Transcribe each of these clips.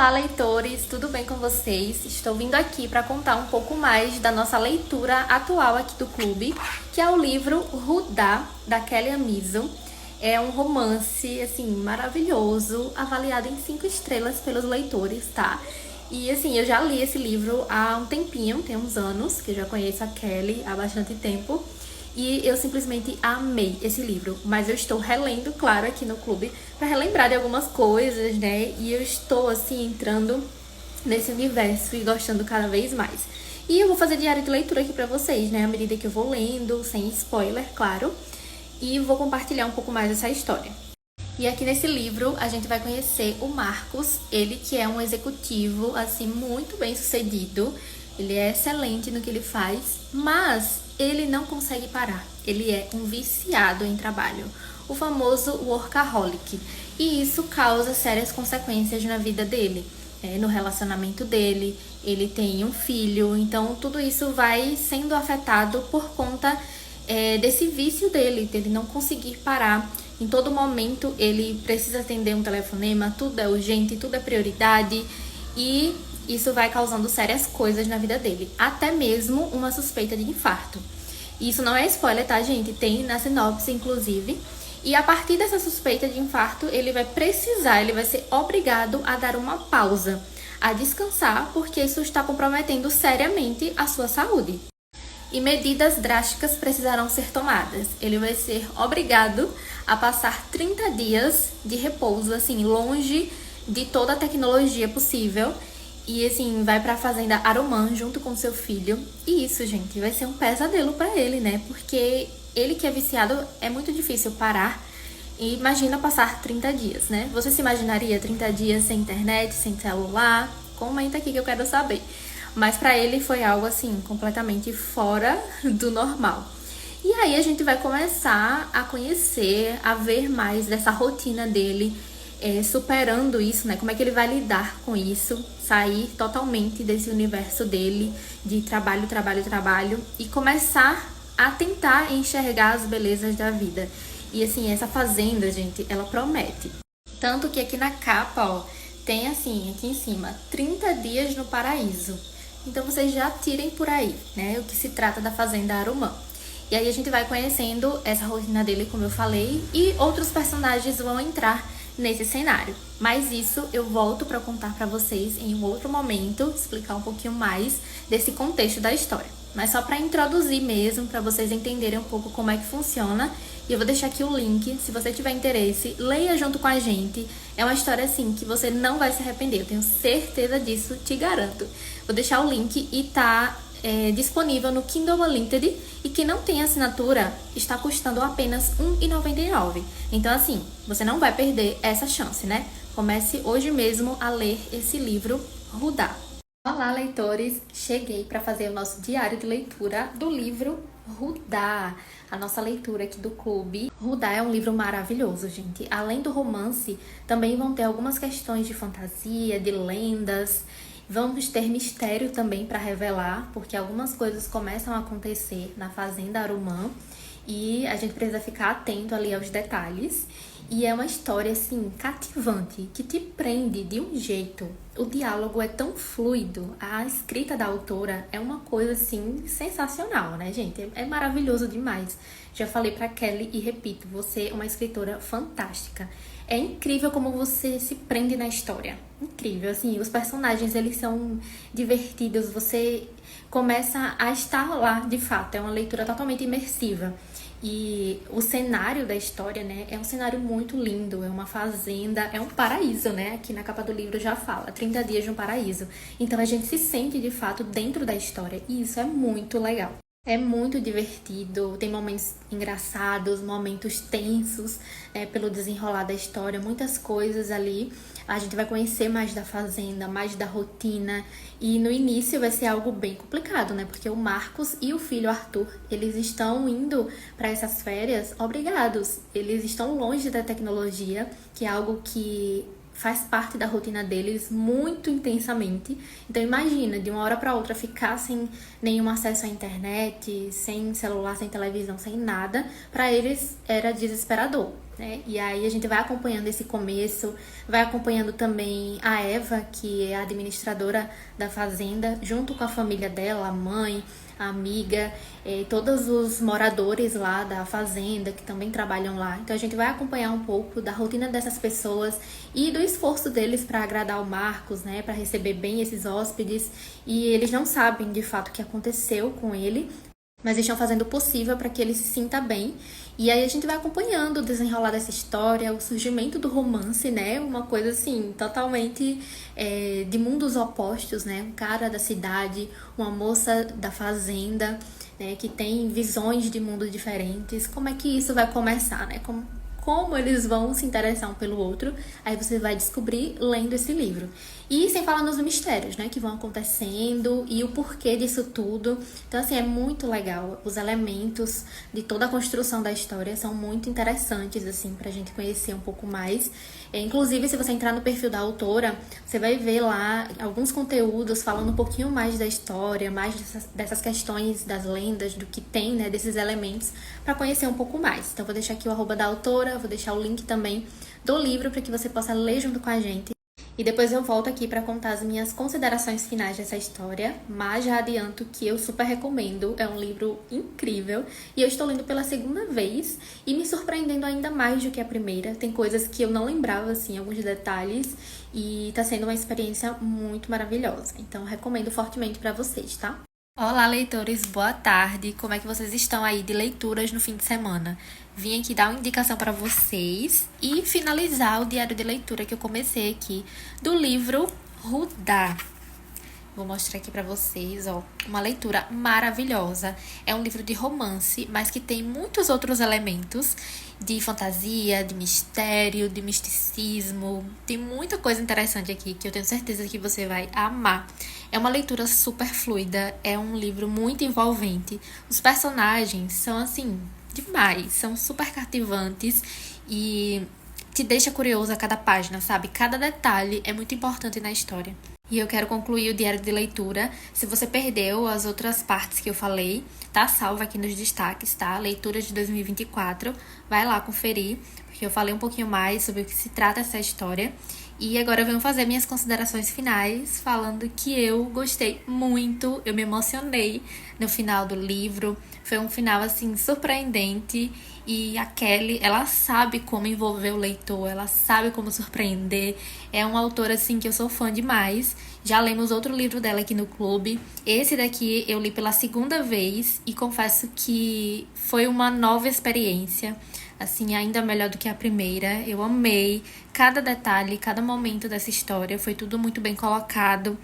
Olá, leitores, tudo bem com vocês? Estou vindo aqui para contar um pouco mais da nossa leitura atual aqui do clube, que é o livro Rudá, da Kelly Amiso. É um romance, assim, maravilhoso, avaliado em 5 estrelas pelos leitores, tá? E, assim, eu já li esse livro há um tempinho, tem uns anos, que eu já conheço a Kelly há bastante tempo. E eu simplesmente amei esse livro, mas eu estou relendo, claro, aqui no clube, para relembrar de algumas coisas, né? E eu estou, assim, entrando nesse universo e gostando cada vez mais. E eu vou fazer diário de leitura aqui para vocês, né? À medida que eu vou lendo, sem spoiler, claro. E vou compartilhar um pouco mais dessa história. E aqui nesse livro a gente vai conhecer o Marcos, ele que é um executivo, assim, muito bem sucedido. Ele é excelente no que ele faz, mas ele não consegue parar. Ele é um viciado em trabalho, o famoso workaholic. E isso causa sérias consequências na vida dele, no relacionamento dele. Ele tem um filho, então tudo isso vai sendo afetado por conta desse vício dele, dele não conseguir parar. Em todo momento ele precisa atender um telefonema, tudo é urgente, tudo é prioridade e isso vai causando sérias coisas na vida dele, até mesmo uma suspeita de infarto. Isso não é spoiler, tá, gente? Tem na sinopse, inclusive. E a partir dessa suspeita de infarto, ele vai ser obrigado a dar uma pausa, a descansar, porque isso está comprometendo seriamente a sua saúde. E medidas drásticas precisarão ser tomadas. Ele vai ser obrigado a passar 30 dias de repouso, assim, longe de toda a tecnologia possível. E, assim, vai pra fazenda Arumã junto com seu filho. E isso, gente, vai ser um pesadelo pra ele, né? Porque ele que é viciado, é muito difícil parar. E imagina passar 30 dias, né? Você se imaginaria 30 dias sem internet, sem celular? Comenta aqui que eu quero saber. Mas pra ele foi algo, assim, completamente fora do normal. E aí a gente vai começar a conhecer, a ver mais dessa rotina dele, superando isso, né? Como é que ele vai lidar com isso, sair totalmente desse universo dele de trabalho, trabalho, trabalho e começar a tentar enxergar as belezas da vida. E assim, essa fazenda, gente, ela promete. Tanto que aqui na capa, ó, tem assim, aqui em cima, 30 dias no paraíso. Então vocês já tirem por aí, né, o que se trata da fazenda Arumã. E aí a gente vai conhecendo essa rotina dele, como eu falei, e outros personagens vão entrar nesse cenário. Mas isso eu volto para contar para vocês em um outro momento, explicar um pouquinho mais desse contexto da história. Mas só para introduzir mesmo, para vocês entenderem um pouco como é que funciona. E eu vou deixar aqui o link, se você tiver interesse, leia junto com a gente. É uma história assim que você não vai se arrepender, eu tenho certeza disso, te garanto. Vou deixar o link e tá disponível no Kindle Unlimited e que não tem assinatura está custando apenas R$ 1,99. Então assim, você não vai perder essa chance, né? Comece hoje mesmo a ler esse livro, Rudá. Olá, leitores! Cheguei para fazer o nosso diário de leitura do livro Rudá, a nossa leitura aqui do clube. Rudá é um livro maravilhoso, gente. Além do romance, também vão ter algumas questões de fantasia, de lendas. Vamos ter mistério também para revelar, porque algumas coisas começam a acontecer na fazenda Arumã e a gente precisa ficar atento ali aos detalhes. E é uma história, assim, cativante, que te prende de um jeito. O diálogo é tão fluido, a escrita da autora é uma coisa, assim, sensacional, né, gente? É maravilhoso demais. Já falei pra Kelly e repito, você é uma escritora fantástica. É incrível como você se prende na história. Incrível, assim, os personagens, eles são divertidos, você começa a estar lá, de fato. É uma leitura totalmente imersiva. E o cenário da história, né, é um cenário muito lindo, é uma fazenda, é um paraíso, né, aqui na capa do livro já fala, 30 dias no paraíso. Então a gente se sente, de fato, dentro da história e isso é muito legal. É muito divertido, tem momentos engraçados, momentos tensos, pelo desenrolar da história, muitas coisas ali. A gente vai conhecer mais da fazenda, mais da rotina. E no início vai ser algo bem complicado, né? Porque o Marcos e o filho Arthur, eles estão indo para essas férias obrigados. Eles estão longe da tecnologia, que é algo que faz parte da rotina deles muito intensamente. Então imagina, de uma hora para outra ficar sem nenhum acesso à internet, sem celular, sem televisão, sem nada, para eles era desesperador. né? E aí a gente vai acompanhando esse começo, vai acompanhando também a Eva, que é a administradora da fazenda, junto com a família dela, a mãe, a amiga, todos os moradores lá da fazenda que também trabalham lá. Então a gente vai acompanhar um pouco da rotina dessas pessoas e do esforço deles para agradar o Marcos, né, para receber bem esses hóspedes. E eles não sabem de fato o que aconteceu com ele, mas estão fazendo o possível para que ele se sinta bem. E aí a gente vai acompanhando o desenrolar dessa história, o surgimento do romance, né? Uma coisa assim, totalmente de mundos opostos, né? Um cara da cidade, uma moça da fazenda, né? Que tem visões de mundos diferentes. Como é que isso vai começar, né? Como eles vão se interessar um pelo outro, aí você vai descobrir lendo esse livro. E sem falar nos mistérios, né, que vão acontecendo e o porquê disso tudo. Então, assim, é muito legal. Os elementos de toda a construção da história são muito interessantes, assim, pra gente conhecer um pouco mais. Inclusive, se você entrar no perfil da autora, você vai ver lá alguns conteúdos falando um pouquinho mais da história, mais dessas questões das lendas, do que tem, né, desses elementos, para conhecer um pouco mais. Então, vou deixar aqui o arroba da autora, vou deixar o link também do livro para que você possa ler junto com a gente. E depois eu volto aqui para contar as minhas considerações finais dessa história, mas já adianto que eu super recomendo, é um livro incrível e eu estou lendo pela segunda vez e me surpreendendo ainda mais do que a primeira. Tem coisas que eu não lembrava, assim, alguns detalhes, e tá sendo uma experiência muito maravilhosa. Então recomendo fortemente para vocês, tá? Olá, leitores, boa tarde. Como é que vocês estão aí de leituras no fim de semana? Vim aqui dar uma indicação para vocês e finalizar o diário de leitura que eu comecei aqui do livro Rudá. Vou mostrar aqui para vocês, ó, uma leitura maravilhosa. É um livro de romance, mas que tem muitos outros elementos de fantasia, de mistério, de misticismo. Tem muita coisa interessante aqui que eu tenho certeza que você vai amar. É uma leitura super fluida, é um livro muito envolvente. Os personagens são, assim, demais, são super cativantes e te deixa curioso a cada página, sabe? Cada detalhe é muito importante na história. E eu quero concluir o diário de leitura. Se você perdeu as outras partes que eu falei, tá salvo aqui nos destaques, tá? Leitura de 2024. Vai lá conferir, porque eu falei um pouquinho mais sobre o que se trata essa história. E agora eu venho fazer minhas considerações finais, falando que eu gostei muito, eu me emocionei no final do livro. Foi um final, assim, surpreendente. E a Kelly, ela sabe como envolver o leitor, ela sabe como surpreender. É uma autora, assim, que eu sou fã demais. Já lemos outro livro dela aqui no clube. Esse daqui eu li pela segunda vez e confesso que foi uma nova experiência. Assim, ainda melhor do que a primeira. Eu amei cada detalhe, cada momento dessa história. Foi tudo muito bem colocado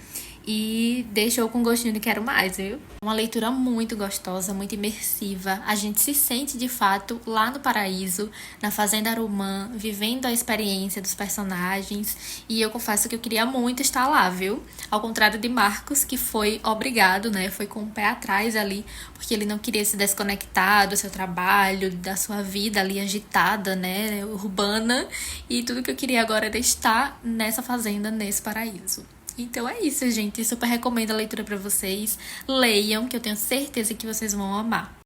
e deixou com gostinho de quero mais, viu? Uma leitura muito gostosa, muito imersiva. A gente se sente, de fato, lá no paraíso, na Fazenda Arumã, vivendo a experiência dos personagens. E eu confesso que eu queria muito estar lá, viu? Ao contrário de Marcos, que foi obrigado, né? Foi com o pé atrás ali, porque ele não queria se desconectar do seu trabalho, da sua vida ali agitada, né? Urbana. E tudo que eu queria agora era estar nessa fazenda, nesse paraíso. Então é isso, gente. Super recomendo a leitura para vocês. Leiam, que eu tenho certeza que vocês vão amar.